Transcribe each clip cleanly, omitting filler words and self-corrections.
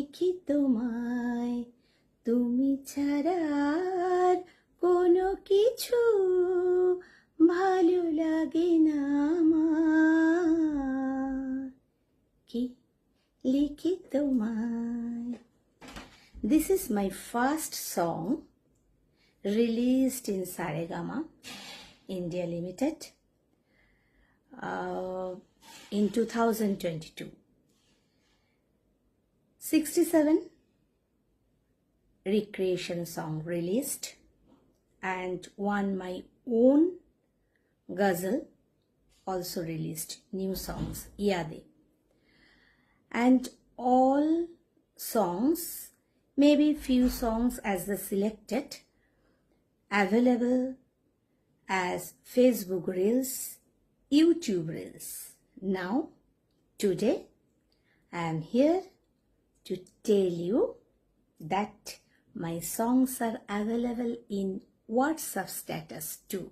লিখি তোমায়, তুমি ছাড়া আর কোনো কিছু ভালো লাগে না আমার, কি লিখি তোমায়. This is my first song released in Saregama India Limited in 2022. 67 recreation song released and one my own ghazal also released, new songs, Yade. And all songs, maybe few songs as the selected, available as Facebook Reels, YouTube Reels. Now, today, I am here to tell you that my songs are available in WhatsApp status too.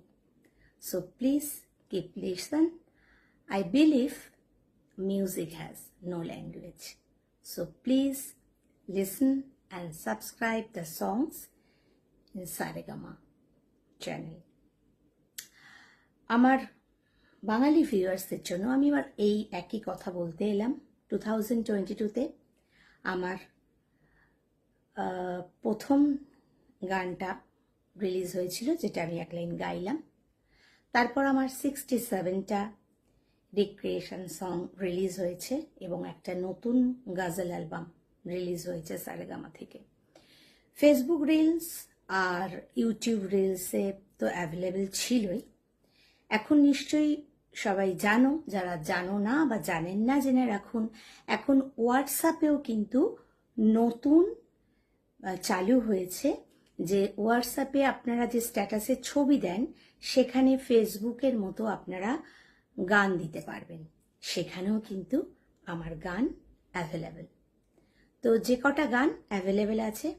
So please keep listen. I believe music has no language. So please listen and subscribe the songs in Saregama channel. আমার বাঙালি ভিউয়ার্সদের জন্য আমি এবার এই একই কথা বলতে এলাম. 2022-তে আমার প্রথম গানটা রিলিজ হয়েছিল, যেটা আমি এক লাইন গাইলাম. তারপর আমার 67টা রিক্রিয়েশন সং রিলিজ হয়েছে এবং একটা নতুন গাজল অ্যালবাম রিলিজ হয়েছে সারেগামা থেকে. ফেসবুক রিলস আর ইউটিউব রিলসে তো অ্যাভেলেবেল ছিলই. এখন নিশ্চয়ই সবাই জানো, যারা জানো না বা জানেন না জেনে রাখুন, এখন হোয়াটসঅ্যাপেও কিন্তু নতুন চালু হয়েছে, যে হোয়াটসঅ্যাপে আপনারা যে স্ট্যাটাসে ছবি দেন সেখানে ফেসবুকের মতো আপনারা গান দিতে পারবেন. সেখানেও কিন্তু আমার গান অ্যাভেলেবেল. তো যে কটা গান অ্যাভেলেবেল আছে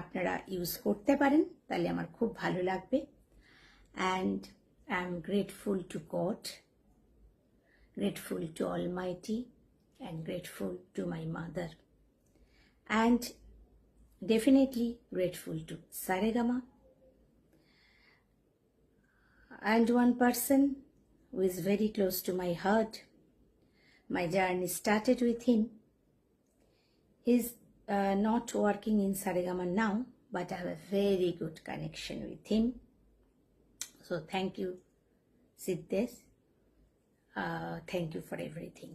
আপনারা ইউজ করতে পারেন, তাহলে আমার খুব ভালো লাগবে. And I am grateful to god, grateful to Almighty, and grateful to my mother, and definitely grateful to Saregama, and one person who is very close to my heart. My journey started with him. He's not working in Saregama now, but I have a very good connection with him. So thank you, Siddesh. Thank you for everything.